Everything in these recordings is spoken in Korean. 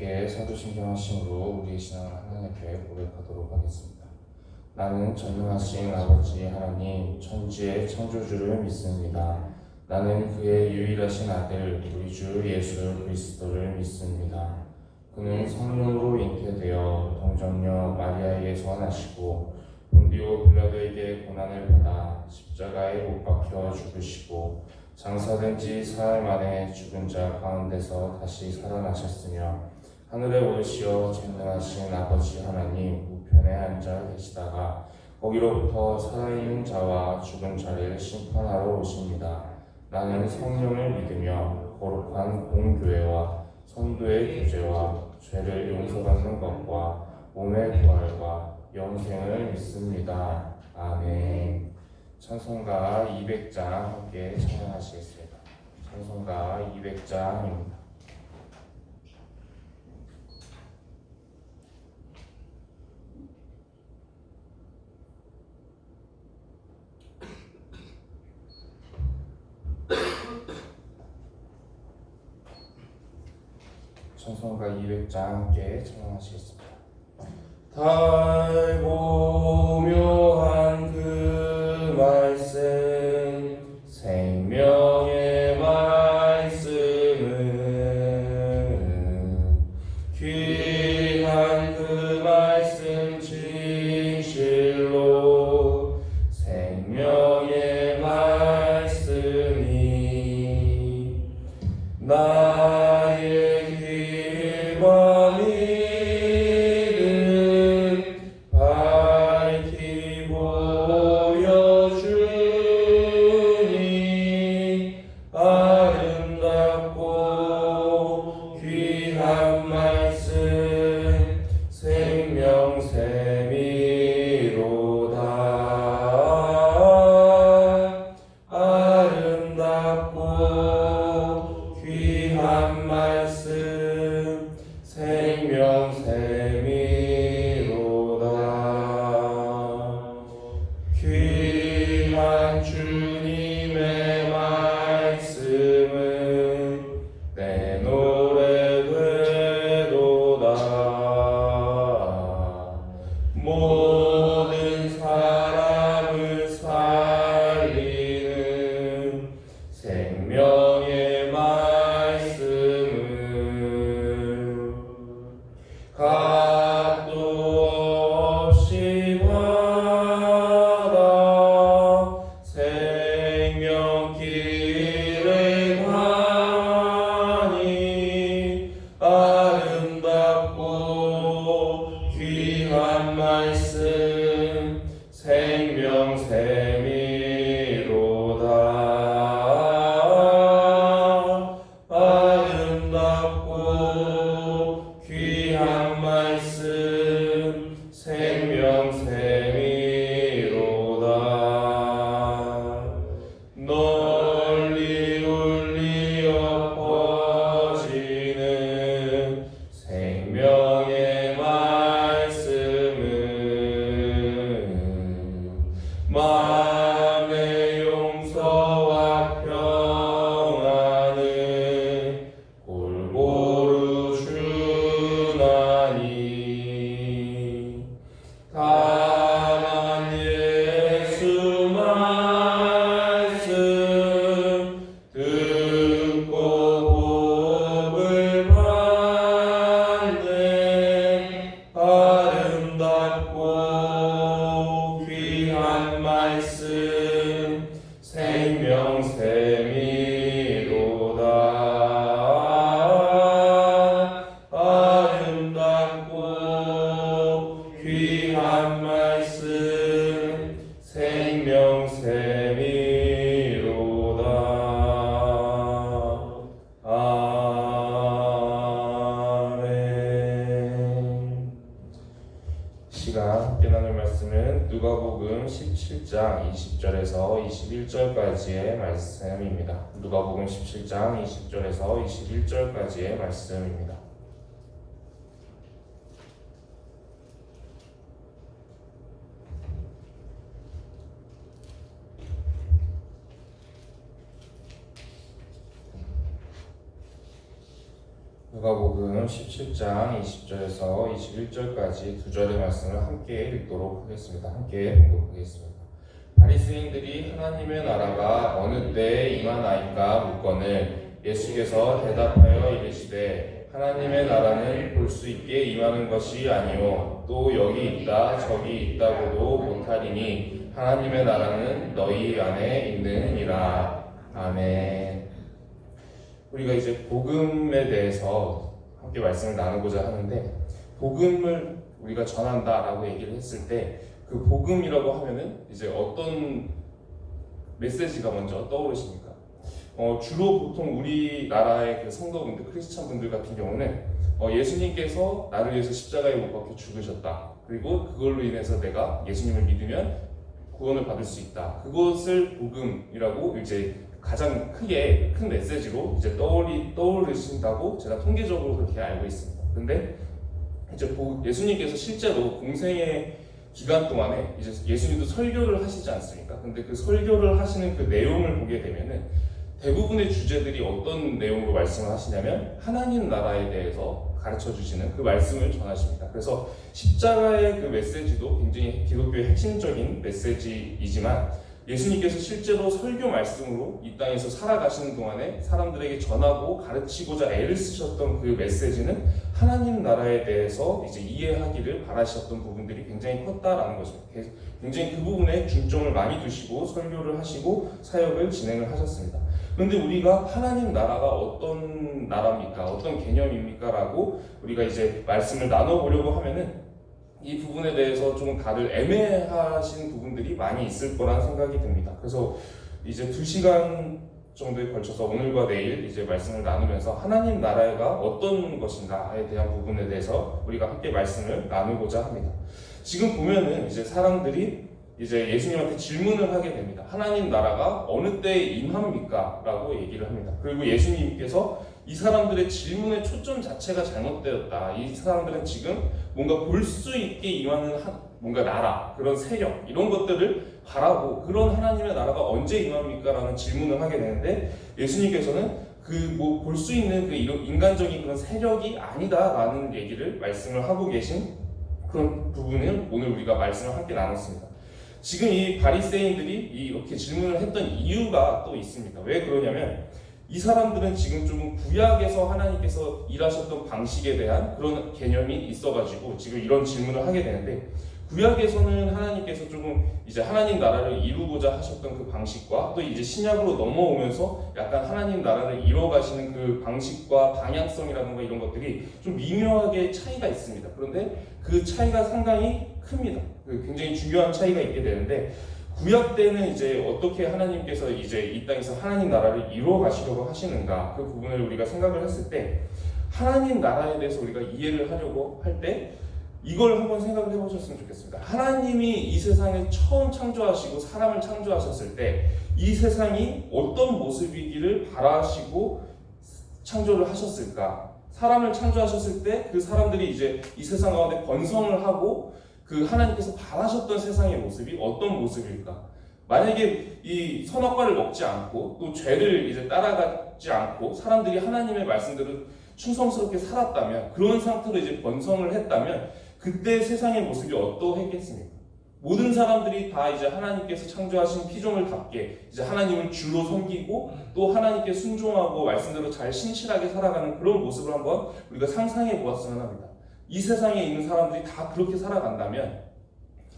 함께 사도신경하심으로 우리의 신앙을 하나님 앞에 고백하도록 하겠습니다. 나는 전능하신 아버지 하나님 천지의 창조주를 믿습니다. 나는 그의 유일하신 아들 우리 주 예수 그리스도를 믿습니다. 그는 성령으로 잉태되어 동정녀 마리아에게서 나시고 본디오 빌라도에게 고난을 받아 십자가에 못 박혀 죽으시고 장사된 지 사흘 만에 죽은 자 가운데서 다시 살아나셨으며 하늘에 오르시어 전능하신 아버지 하나님 우편에 앉아 계시다가 거기로부터 살아있는 자와 죽은 자를 심판하러 오십니다. 나는 성령을 믿으며 거룩한 공교회와 선도의 교제와 죄를 용서받는 것과 몸의 부활과 영생을 믿습니다. 아멘. 찬송가 200장 함께 찬양하시겠습니다. 찬송가 200장입니다. 찬송가 200장 함께 찬양하시겠습니다. 달고 묘한 그 말씀 생명의 말씀은 귀한 그 말씀 진실로 생명의 말씀이 나의 길과 믿음 밝히 보여주니 아름답고 귀한 말씀 생명샘이로다. 아름답고 귀한 말씀 생명샘이로다. 귀한 주님의 말씀은 내 노래 되도다. 모든 사람을 살리는 생명의 말씀은 값도 없이 받아 생명길을 가니 아름답고 귀한 말씀 생명샘이로다. 아름답고 귀한 말씀 생명샘이로다. 널리 울리어 퍼지는 생명의 말씀은 마음의 용서와 평안을 골고루 주나니 다만 예수 말씀 듣고 복을 받는 아름답고 귀한 말씀 생명샘이로다. 아름답고 귀한 말씀 생명샘이로다. 아멘. 시간 함께 나눌 말씀은 누가복음 17장 20절에서 21절까지의 말씀입니다. 누가복음 17장 20절에서 21절까지의 말씀입니다. 누가복음 17장 20절에서 21절까지 두 절의 말씀을 함께 읽도록 하겠습니다. 함께 봉독하겠습니다. 바리새인들이 하나님의 나라가 어느 때에 임하나이까 묻거늘 예수께서 대답하여 이르시되 하나님의 나라는 볼 수 있게 임하는 것이 아니요 또 여기 있다 저기 있다고도 못하리니 하나님의 나라는 너희 안에 있느니라. 아멘. 우리가 이제 복음에 대해서 함께 말씀을 나누고자 하는데, 복음을 우리가 전한다라고 얘기를 했을 때 그 복음이라고 하면은 이제 어떤 메시지가 먼저 떠오르십니까? 주로 보통 우리나라의 그 성도분들, 크리스찬 분들 같은 경우는 예수님께서 나를 위해서 십자가에 못 박혀 죽으셨다. 그리고 그걸로 인해서 내가 예수님을 믿으면 구원을 받을 수 있다. 그것을 복음이라고 이제 가장 크게 큰 메시지로 이제 떠오르신다고 제가 통계적으로 그렇게 알고 있습니다. 근데 이제 예수님께서 실제로 공생의 기간 동안에 이제 예수님도 설교를 하시지 않습니까? 근데 그 설교를 하시는 그 내용을 보게 되면은 대부분의 주제들이 어떤 내용으로 말씀을 하시냐면 하나님 나라에 대해서 가르쳐 주시는 그 말씀을 전하십니다. 그래서 십자가의 그 메시지도 굉장히 기독교의 핵심적인 메시지이지만 예수님께서 실제로 설교 말씀으로 이 땅에서 살아가시는 동안에 사람들에게 전하고 가르치고자 애를 쓰셨던 그 메시지는 하나님 나라에 대해서 이제 이해하기를 바라셨던 부분들이 굉장히 컸다라는 것입니다. 굉장히 그 부분에 중점을 많이 두시고 설교를 하시고 사역을 진행을 하셨습니다. 그런데 우리가 하나님 나라가 어떤 나라입니까? 어떤 개념입니까? 라고 우리가 이제 말씀을 나눠보려고 하면은 이 부분에 대해서 좀 다들 애매하신 부분들이 많이 있을 거란 생각이 듭니다. 그래서 이제 2시간 정도에 걸쳐서 오늘과 내일 이제 말씀을 나누면서 하나님 나라가 어떤 것인가에 대한 부분에 대해서 우리가 함께 말씀을 나누고자 합니다. 지금 보면은 이제 사람들이 이제 예수님한테 질문을 하게 됩니다. 하나님 나라가 어느 때에 임합니까? 라고 얘기를 합니다. 그리고 예수님께서 이 사람들의 질문의 초점 자체가 잘못되었다. 이 사람들은 지금 뭔가 볼 수 있게 임하는 뭔가 나라, 그런 세력, 이런 것들을 바라고 그런 하나님의 나라가 언제 임합니까? 라는 질문을 하게 되는데 예수님께서는 그 뭐 볼 수 있는 그 인간적인 그런 세력이 아니다라는 얘기를 말씀을 하고 계신 그런 부분을 오늘 우리가 말씀을 함께 나눴습니다. 지금 이 바리새인들이 이렇게 질문을 했던 이유가 또 있습니다. 왜 그러냐면 이 사람들은 지금 좀 구약에서 하나님께서 일하셨던 방식에 대한 그런 개념이 있어가지고 지금 이런 질문을 하게 되는데, 구약에서는 하나님께서 조금 이제 하나님 나라를 이루고자 하셨던 그 방식과 또 이제 신약으로 넘어오면서 약간 하나님 나라를 이뤄가시는 그 방식과 방향성이라든가 이런 것들이 좀 미묘하게 차이가 있습니다. 그런데 그 차이가 상당히 큽니다. 굉장히 중요한 차이가 있게 되는데, 구약 때는 이제 어떻게 하나님께서 이제 이 땅에서 하나님 나라를 이루어 가시려고 하시는가, 그 부분을 우리가 생각을 했을 때 하나님 나라에 대해서 우리가 이해를 하려고 할 때 이걸 한번 생각을 해보셨으면 좋겠습니다. 하나님이 이 세상을 처음 창조하시고 사람을 창조하셨을 때 이 세상이 어떤 모습이기를 바라시고 창조를 하셨을까? 사람을 창조하셨을 때 그 사람들이 이제 이 세상 가운데 번성을 하고 그 하나님께서 바라셨던 세상의 모습이 어떤 모습일까? 만약에 이 선악과를 먹지 않고 또 죄를 이제 따라가지 않고 사람들이 하나님의 말씀대로 충성스럽게 살았다면, 그런 상태로 이제 번성을 했다면 그때 세상의 모습이 어떠했겠습니까? 모든 사람들이 다 이제 하나님께서 창조하신 피조물답게 이제 하나님을 주로 섬기고 또 하나님께 순종하고 말씀대로 잘 신실하게 살아가는 그런 모습을 한번 우리가 상상해 보았으면 합니다. 이 세상에 있는 사람들이 다 그렇게 살아간다면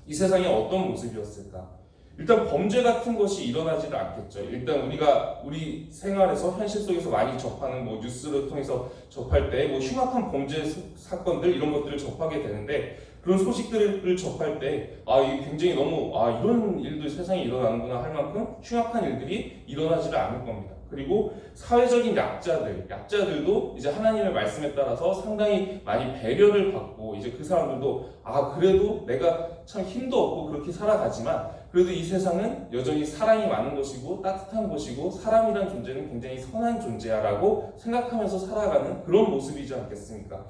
이 세상이 어떤 모습이었을까? 일단 범죄 같은 것이 일어나지도 않겠죠. 일단 우리가 우리 생활에서 현실 속에서 많이 접하는 뭐 뉴스를 통해서 접할 때 뭐 흉악한 범죄 사건들 이런 것들을 접하게 되는데, 그런 소식들을 접할 때 이게 굉장히 너무 이런 일도 세상에 일어나는구나 할 만큼 흉악한 일들이 일어나지를 않을 겁니다. 그리고 사회적인 약자들도 이제 하나님의 말씀에 따라서 상당히 많이 배려를 받고, 이제 그 사람들도 그래도 내가 참 힘도 없고 그렇게 살아가지만 그래도 이 세상은 여전히 사랑이 많은 곳이고 따뜻한 곳이고 사람이란 존재는 굉장히 선한 존재야라고 생각하면서 살아가는 그런 모습이지 않겠습니까?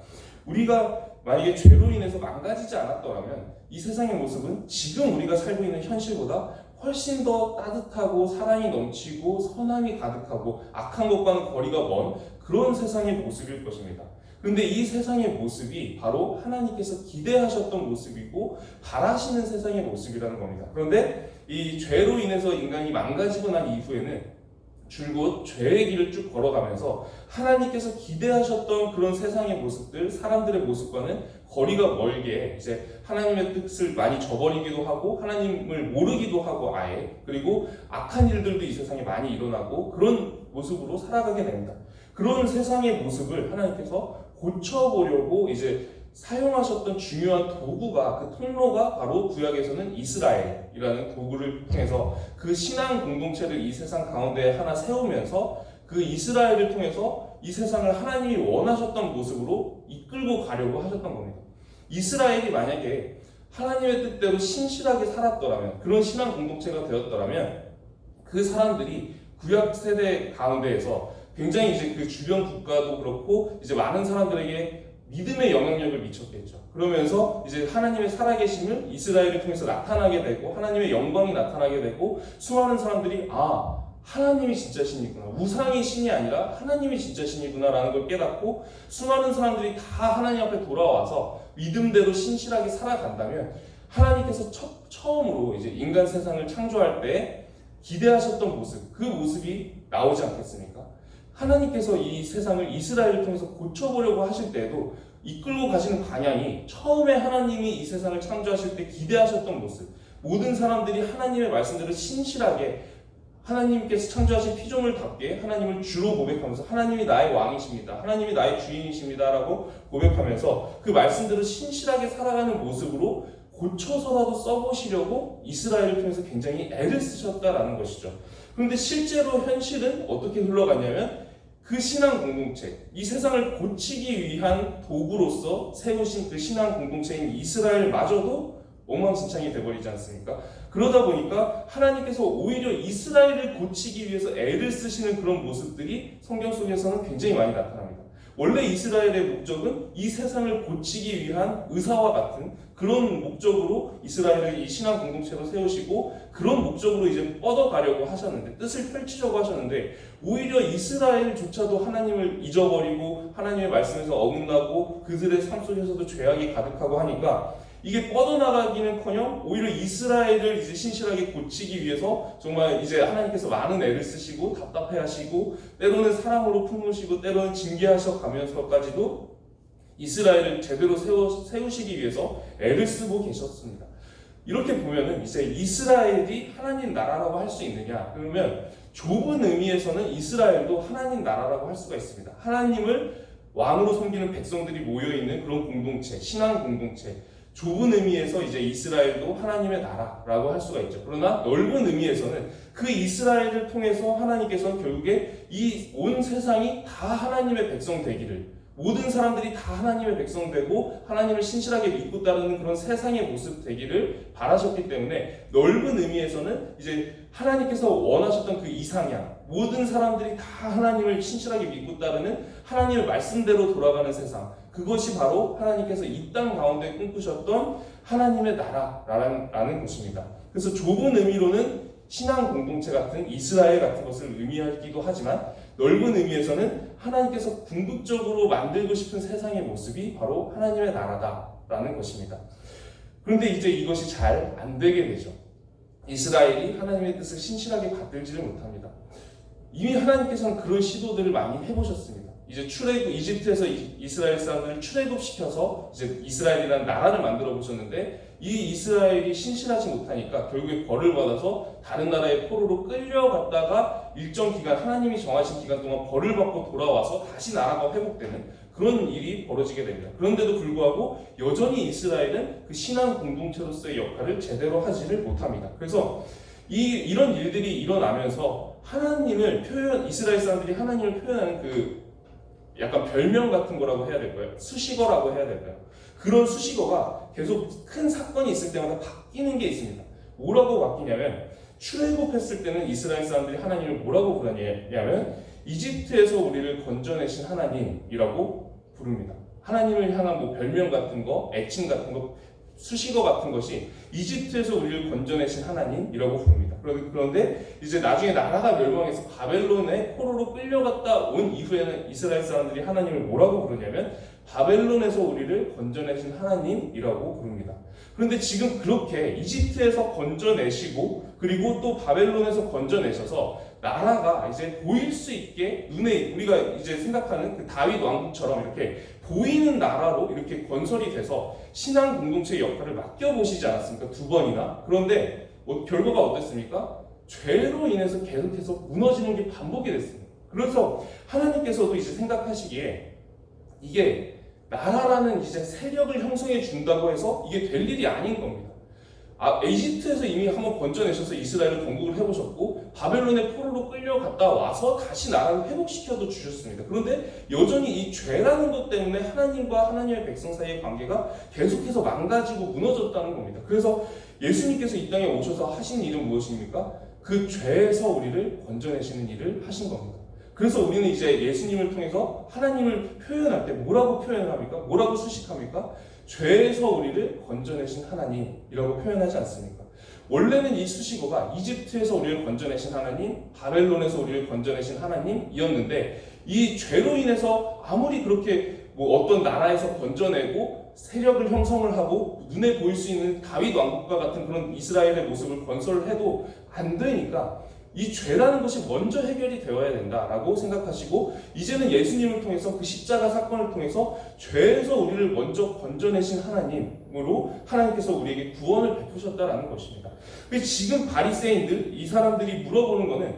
우리가 만약에 죄로 인해서 망가지지 않았더라면 이 세상의 모습은 지금 우리가 살고 있는 현실보다 훨씬 더 따뜻하고 사랑이 넘치고 선함이 가득하고 악한 것과는 거리가 먼 그런 세상의 모습일 것입니다. 그런데 이 세상의 모습이 바로 하나님께서 기대하셨던 모습이고 바라시는 세상의 모습이라는 겁니다. 그런데 이 죄로 인해서 인간이 망가지고 난 이후에는 줄곧 죄의 길을 쭉 걸어가면서 하나님께서 기대하셨던 그런 세상의 모습들, 사람들의 모습과는 거리가 멀게 이제 하나님의 뜻을 많이 저버리기도 하고 하나님을 모르기도 하고 아예, 그리고 악한 일들도 이 세상에 많이 일어나고 그런 모습으로 살아가게 됩니다. 그런 세상의 모습을 하나님께서 고쳐보려고 이제 사용하셨던 중요한 도구가, 그 통로가 바로 구약에서는 이스라엘이라는 도구를 통해서 그 신앙 공동체를 이 세상 가운데 하나 세우면서 그 이스라엘을 통해서 이 세상을 하나님이 원하셨던 모습으로 이끌고 가려고 하셨던 겁니다. 이스라엘이 만약에 하나님의 뜻대로 신실하게 살았더라면, 그런 신앙 공동체가 되었더라면 그 사람들이 구약 세대 가운데에서 굉장히 이제 그 주변 국가도 그렇고 이제 많은 사람들에게 믿음의 영향력을 미쳤겠죠. 그러면서 이제 하나님의 살아계심을 이스라엘을 통해서 나타나게 되고 하나님의 영광이 나타나게 되고 수많은 사람들이 하나님이 진짜 신이구나, 우상이 신이 아니라 하나님이 진짜 신이구나 라는 걸 깨닫고 수많은 사람들이 다 하나님 앞에 돌아와서 믿음대로 신실하게 살아간다면 하나님께서 처음으로 이제 인간 세상을 창조할 때 기대하셨던 모습, 그 모습이 나오지 않겠습니까? 하나님께서 이 세상을 이스라엘을 통해서 고쳐보려고 하실 때에도 이끌고 가시는 방향이 처음에 하나님이 이 세상을 창조하실 때 기대하셨던 모습, 모든 사람들이 하나님의 말씀대로 신실하게 하나님께서 창조하신 피조물답게 하나님을 주로 고백하면서 하나님이 나의 왕이십니다, 하나님이 나의 주인이십니다 라고 고백하면서 그 말씀대로 신실하게 살아가는 모습으로 고쳐서라도 써보시려고 이스라엘을 통해서 굉장히 애를 쓰셨다라는 것이죠. 그런데 실제로 현실은 어떻게 흘러갔냐면 그 신앙 공동체, 이 세상을 고치기 위한 도구로서 세우신 그 신앙 공동체인 이스라엘마저도 엉망진창이 돼버리지 않습니까? 그러다 보니까 하나님께서 오히려 이스라엘을 고치기 위해서 애를 쓰시는 그런 모습들이 성경 속에서는 굉장히 많이 나타납니다. 원래 이스라엘의 목적은 이 세상을 고치기 위한 의사와 같은 그런 목적으로 이스라엘을 이 신앙 공동체로 세우시고 그런 목적으로 이제 뻗어가려고 하셨는데, 뜻을 펼치려고 하셨는데 오히려 이스라엘조차도 하나님을 잊어버리고 하나님의 말씀에서 어긋나고 그들의 삶 속에서도 죄악이 가득하고 하니까 이게 뻗어나가기는커녕 오히려 이스라엘을 이제 신실하게 고치기 위해서 정말 이제 하나님께서 많은 애를 쓰시고 답답해하시고 때로는 사랑으로 품으시고 때로는 징계하셔 가면서까지도 이스라엘을 제대로 세우시기 위해서 애를 쓰고 계셨습니다. 이렇게 보면은 이제 이스라엘이 하나님 나라라고 할 수 있느냐? 그러면 좁은 의미에서는 이스라엘도 하나님 나라라고 할 수가 있습니다. 하나님을 왕으로 섬기는 백성들이 모여있는 그런 공동체, 신앙 공동체. 좁은 의미에서 이제 이스라엘도 하나님의 나라라고 할 수가 있죠. 그러나 넓은 의미에서는 그 이스라엘을 통해서 하나님께서 결국에 이 온 세상이 다 하나님의 백성 되기를, 모든 사람들이 다 하나님의 백성 되고 하나님을 신실하게 믿고 따르는 그런 세상의 모습 되기를 바라셨기 때문에 넓은 의미에서는 이제 하나님께서 원하셨던 그 이상향, 모든 사람들이 다 하나님을 신실하게 믿고 따르는 하나님의 말씀대로 돌아가는 세상, 그것이 바로 하나님께서 이 땅 가운데 꿈꾸셨던 하나님의 나라라는 것입니다. 그래서 좁은 의미로는 신앙 공동체 같은 이스라엘 같은 것을 의미하기도 하지만 넓은 의미에서는 하나님께서 궁극적으로 만들고 싶은 세상의 모습이 바로 하나님의 나라다라는 것입니다. 그런데 이제 이것이 잘 안 되게 되죠. 이스라엘이 하나님의 뜻을 신실하게 받들지를 못합니다. 이미 하나님께서는 그런 시도들을 많이 해보셨습니다. 이제 이집트에서 이스라엘 사람들을 출애굽시켜서 이제 이스라엘이라는 나라를 만들어 보셨는데 이 이스라엘이 신실하지 못하니까 결국에 벌을 받아서 다른 나라의 포로로 끌려갔다가 일정 기간, 하나님이 정하신 기간 동안 벌을 받고 돌아와서 다시 나라가 회복되는 그런 일이 벌어지게 됩니다. 그런데도 불구하고 여전히 이스라엘은 그 신앙 공동체로서의 역할을 제대로 하지를 못합니다. 그래서 이런 일들이 일어나면서 이스라엘 사람들이 하나님을 표현하는 그 약간 별명 같은 거라고 해야 될까요? 수식어라고 해야 될까요? 그런 수식어가 계속 큰 사건이 있을 때마다 바뀌는 게 있습니다. 뭐라고 바뀌냐면 출애굽했을 때는 이스라엘 사람들이 하나님을 뭐라고 부르냐면 이집트에서 우리를 건져내신 하나님이라고 부릅니다. 하나님을 향한 뭐 별명 같은 거, 애칭 같은 거, 수식어 같은 것이 이집트에서 우리를 건져내신 하나님이라고 부릅니다. 그런데 이제 나중에 나라가 멸망해서 바벨론에 포로로 끌려갔다 온 이후에는 이스라엘 사람들이 하나님을 뭐라고 부르냐면 바벨론에서 우리를 건져내신 하나님이라고 부릅니다. 그런데 지금 그렇게 이집트에서 건져내시고 그리고 또 바벨론에서 건져내셔서 나라가 이제 보일 수 있게 눈에 우리가 이제 생각하는 그 다윗 왕국처럼 이렇게 보이는 나라로 이렇게 건설이 돼서 신앙 공동체의 역할을 맡겨보시지 않았습니까? 2번이나. 그런데 결과가 어땠습니까? 죄로 인해서 계속해서 무너지는 게 반복이 됐습니다. 그래서 하나님께서도 이제 생각하시기에 이게 나라라는 이제 세력을 형성해 준다고 해서 이게 될 일이 아닌 겁니다. 이집트에서 이미 한번 건져내셔서 이스라엘을 건국을 해보셨고 바벨론의 포로로 끌려갔다 와서 다시 나라를 회복시켜도 주셨습니다. 그런데 여전히 이 죄라는 것 때문에 하나님과 하나님의 백성 사이의 관계가 계속해서 망가지고 무너졌다는 겁니다. 그래서 예수님께서 이 땅에 오셔서 하신 일은 무엇입니까? 그 죄에서 우리를 건져내시는 일을 하신 겁니다. 그래서 우리는 이제 예수님을 통해서 하나님을 표현할 때 뭐라고 표현을 합니까? 뭐라고 수식합니까? 죄에서 우리를 건져내신 하나님이라고 표현하지 않습니까? 원래는 이 수식어가 이집트에서 우리를 건져내신 하나님, 바벨론에서 우리를 건져내신 하나님이었는데 이 죄로 인해서 아무리 그렇게 어떤 나라에서 건져내고 세력을 형성을 하고 눈에 보일 수 있는 다윗 왕국과 같은 그런 이스라엘의 모습을 건설을 해도 안 되니까 이 죄라는 것이 먼저 해결이 되어야 된다라고 생각하시고 이제는 예수님을 통해서 그 십자가 사건을 통해서 죄에서 우리를 먼저 건져내신 하나님으로 하나님께서 우리에게 구원을 베푸셨다라는 것입니다. 지금 바리새인들 이 사람들이 물어보는 거는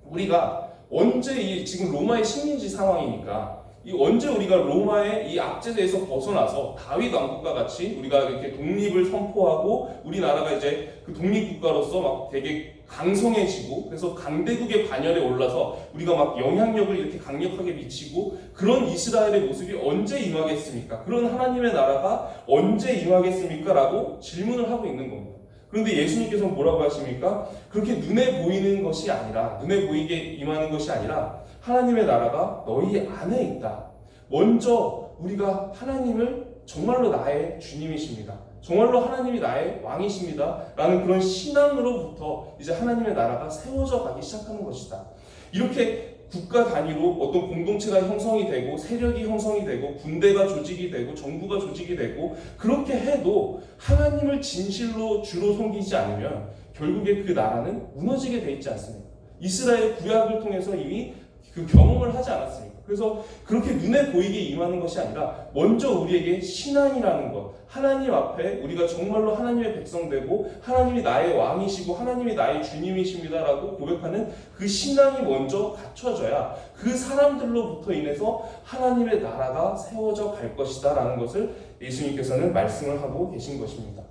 우리가 언제 지금 로마의 식민지 상황이니까 언제 우리가 로마의 이 압제에서 벗어나서 다윗 왕국과 같이 우리가 이렇게 독립을 선포하고 우리나라가 이제 그 독립국가로서 막 되게 강성해지고 그래서 강대국의 반열에 올라서 우리가 막 영향력을 이렇게 강력하게 미치고 그런 이스라엘의 모습이 언제 임하겠습니까? 그런 하나님의 나라가 언제 임하겠습니까? 라고 질문을 하고 있는 겁니다. 그런데 예수님께서는 뭐라고 하십니까? 그렇게 눈에 보이는 것이 아니라 눈에 보이게 임하는 것이 아니라 하나님의 나라가 너희 안에 있다. 먼저 우리가 하나님을 정말로 나의 주님이십니다. 정말로 하나님이 나의 왕이십니다. 라는 그런 신앙으로부터 이제 하나님의 나라가 세워져 가기 시작하는 것이다. 이렇게 국가 단위로 어떤 공동체가 형성이 되고 세력이 형성이 되고 군대가 조직이 되고 정부가 조직이 되고 그렇게 해도 하나님을 진실로 주로 섬기지 않으면 결국에 그 나라는 무너지게 돼 있지 않습니까? 이스라엘 구약을 통해서 이미 그 경험을 하지 않았습니까? 그래서 그렇게 눈에 보이게 임하는 것이 아니라 먼저 우리에게 신앙이라는 것, 하나님 앞에 우리가 정말로 하나님의 백성 되고 하나님이 나의 왕이시고 하나님이 나의 주님이십니다라고 고백하는 그 신앙이 먼저 갖춰져야 그 사람들로부터 인해서 하나님의 나라가 세워져 갈 것이다 라는 것을 예수님께서는 말씀을 하고 계신 것입니다.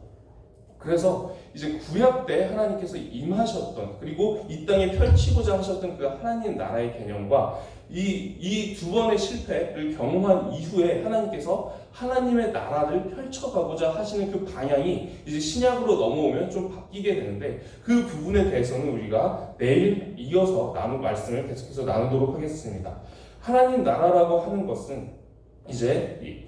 그래서 이제 구약 때 하나님께서 임하셨던 그리고 이 땅에 펼치고자 하셨던 그 하나님 나라의 개념과 이 2번의 실패를 경험한 이후에 하나님께서 하나님의 나라를 펼쳐가고자 하시는 그 방향이 이제 신약으로 넘어오면 좀 바뀌게 되는데 그 부분에 대해서는 우리가 내일 이어서 말씀을 계속해서 나누도록 하겠습니다. 하나님 나라라고 하는 것은 이제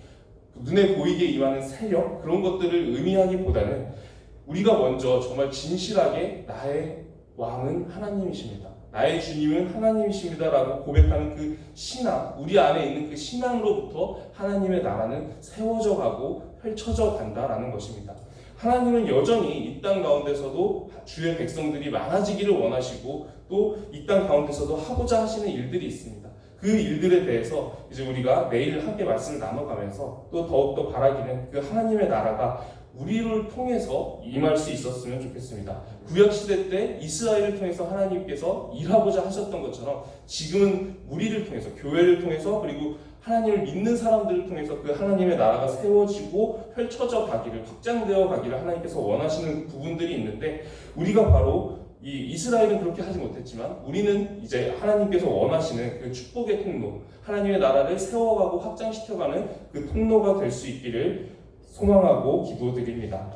눈에 보이게 임하는 세력 그런 것들을 의미하기보다는 우리가 먼저 정말 진실하게 나의 왕은 하나님이십니다. 나의 주님은 하나님이십니다라고 고백하는 그 신앙, 우리 안에 있는 그 신앙으로부터 하나님의 나라는 세워져 가고 펼쳐져 간다라는 것입니다. 하나님은 여전히 이 땅 가운데서도 주의 백성들이 많아지기를 원하시고 또 이 땅 가운데서도 하고자 하시는 일들이 있습니다. 그 일들에 대해서 이제 우리가 내일 함께 말씀을 나눠가면서 또 더욱더 바라기는 그 하나님의 나라가 우리를 통해서 임할 수 있었으면 좋겠습니다. 구약시대 때 이스라엘을 통해서 하나님께서 일하고자 하셨던 것처럼 지금은 우리를 통해서 교회를 통해서 그리고 하나님을 믿는 사람들을 통해서 그 하나님의 나라가 세워지고 펼쳐져 가기를 확장되어 가기를 하나님께서 원하시는 부분들이 있는데 우리가 바로 이 이스라엘은 그렇게 하지 못했지만 우리는 이제 하나님께서 원하시는 그 축복의 통로 하나님의 나라를 세워가고 확장시켜가는 그 통로가 될 수 있기를 소망하고 기도드립니다.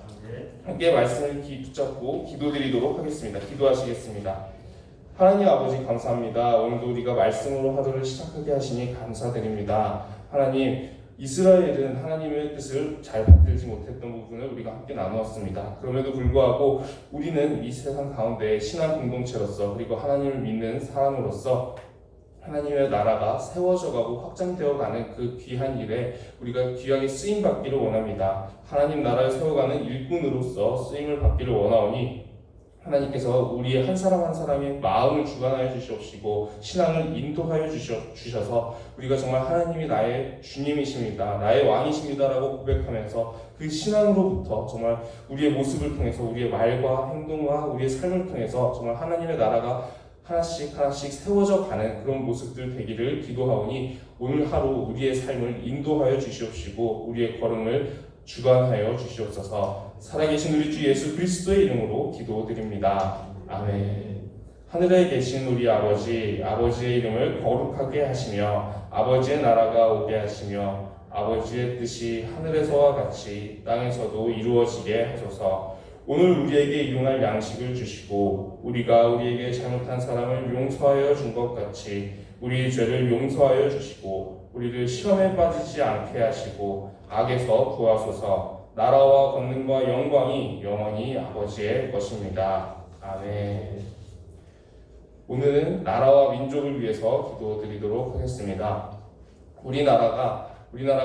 함께 말씀을 붙잡고 기도드리도록 하겠습니다. 기도하시겠습니다. 하나님 아버지 감사합니다. 오늘도 우리가 말씀으로 하루를 시작하게 하시니 감사드립니다. 하나님 이스라엘은 하나님의 뜻을 잘 받들지 못했던 부분을 우리가 함께 나누었습니다. 그럼에도 불구하고 우리는 이 세상 가운데 신앙 공동체로서 그리고 하나님을 믿는 사람으로서 하나님의 나라가 세워져가고 확장되어가는 그 귀한 일에 우리가 귀하게 쓰임받기를 원합니다. 하나님 나라를 세워가는 일꾼으로서 쓰임을 받기를 원하오니 하나님께서 우리 한 사람 한 사람의 마음을 주관하여 주시옵시고 신앙을 인도하여 주셔서 우리가 정말 하나님이 나의 주님이십니다, 나의 왕이십니다라고 고백하면서 그 신앙으로부터 정말 우리의 모습을 통해서 우리의 말과 행동과 우리의 삶을 통해서 정말 하나님의 나라가 하나씩 하나씩 세워져 가는 그런 모습들 되기를 기도하오니 오늘 하루 우리의 삶을 인도하여 주시옵시고 우리의 걸음을 주관하여 주시옵소서. 살아계신 우리 주 예수 그리스도의 이름으로 기도드립니다. 아멘. 하늘에 계신 우리 아버지, 아버지의 이름을 거룩하게 하시며 아버지의 나라가 오게 하시며 아버지의 뜻이 하늘에서와 같이 땅에서도 이루어지게 하소서. 오늘 우리에게 일용할 양식을 주시고 우리가 우리에게 잘못한 사람을 용서하여 준 것 같이 우리의 죄를 용서하여 주시고 우리를 시험에 빠지지 않게 하시고 악에서 구하소서. 나라와 권능과 영광이 영원히 아버지의 것입니다. 아멘. 오늘은 나라와 민족을 위해서 기도드리도록 하겠습니다. 우리나라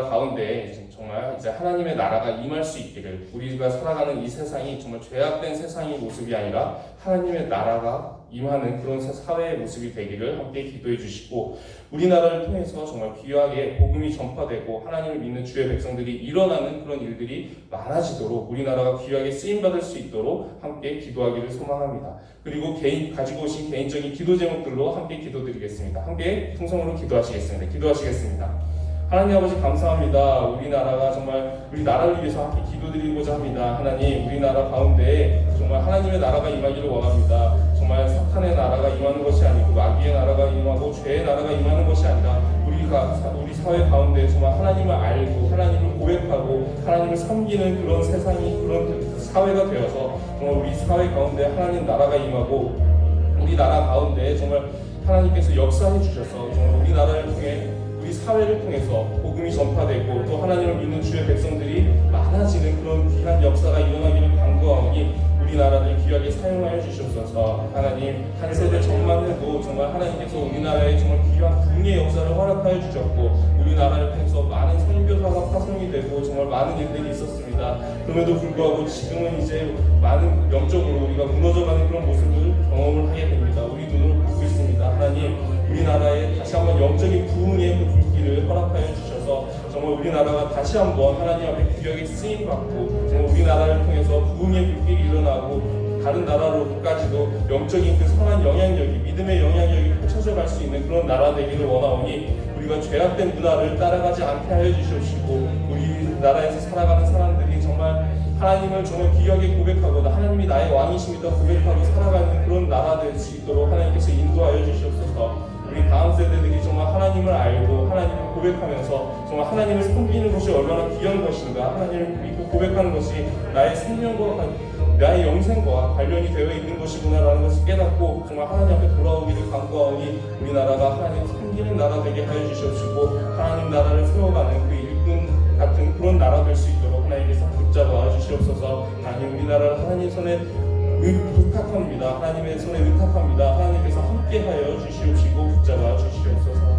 가운데 정말 이제 하나님의 나라가 임할 수 있기를, 우리가 살아가는 이 세상이 정말 죄악된 세상의 모습이 아니라 하나님의 나라가 임하는 그런 사회의 모습이 되기를 함께 기도해 주시고, 우리나라를 통해서 정말 귀하게 복음이 전파되고 하나님을 믿는 주의 백성들이 일어나는 그런 일들이 많아지도록 우리나라가 귀하게 쓰임받을 수 있도록 함께 기도하기를 소망합니다. 그리고 가지고 오신 개인적인 기도 제목들로 함께 기도드리겠습니다. 함께 통성으로 기도하시겠습니다. 하나님 아버지 감사합니다. 우리나라가 정말 우리 나라를 위해서 함께 기도드리고자 합니다. 하나님, 우리나라 가운데 정말 하나님의 나라가 임하기를 원합니다. 정말 사탄의 나라가 임하는 것이 아니고 마귀의 나라가 임하고 죄의 나라가 임하는 것이 아니라 우리 사회 가운데 정말 하나님을 알고 하나님을 고백하고 하나님을 섬기는 그런 세상이, 그런 사회가 되어서 정말 우리 사회 가운데 하나님 나라가 임하고 우리 나라 가운데 정말 하나님께서 역사해 주셔서 정말 우리 나라를 통해 우리 사회를 통해서 복음이 전파되고 또 하나님을 믿는 주의 백성들이 많아지는 그런 귀한 역사가 일어나기를 간구하오니 우리나라를 귀하게 사용하여 주시옵소서. 하나님, 한 세대 전만 해도 정말 하나님께서 우리나라에 정말 귀한 부흥의 역사를 허락하여 주셨고 우리나라를 통해서 많은 선교사가 파송이 되고 정말 많은 일들이 있었습니다. 그럼에도 불구하고 지금은 이제 많은 영적으로 우리가 무너져가는 그런 모습을 경험을 하게 됩니다. 우리 눈으로 보고 있습니다. 하나님, 우리나라에 다시 한번 영적인 부흥의 그 불길을 허락하여 주셔서 정말 우리나라가 다시 한번 하나님 앞에 귀하게 쓰임받고 정말 우리나라를 통해서 부흥의 불길이 일어나고 다른 나라로까지도 영적인 그 선한 영향력이, 믿음의 영향력이 펼쳐져 갈 수 있는 그런 나라 되기를 원하오니 우리가 죄악된 문화를 따라가지 않게 하여 주시옵시고 우리나라에서 살아가는 사람들이 정말 하나님을 정말 귀하게 고백하고 하나님이 나의 왕이십니다 고백하고 살아가는 그런 나라 될 수 있도록 하나님께서 인도하여 주시옵소서. 우리 다음 세대들이 정말 하나님을 알고 하나님을 고백하면서 정말 하나님을 섬기는 것이 얼마나 귀한 것인가, 하나님을 믿고 고백하는 것이 나의 생명과 나의 영생과 관련이 되어 있는 것이구나라는 것을 깨닫고 정말 하나님 앞에 돌아오기를 간구하오니 우리나라가 하나님 섬기는 나라 되게 하여 주시옵시고 하나님 나라를 세워가는 그 일꾼 같은 그런 나라 될 수 있도록 하나님께서 붙잡아 주시옵소서. 하나님, 우리나라를 하나님 손에 의탁합니다. 하나님의 손에 의탁합니다. 하나님께서 함께하여 주시옵시고 붙잡아 주시옵소서.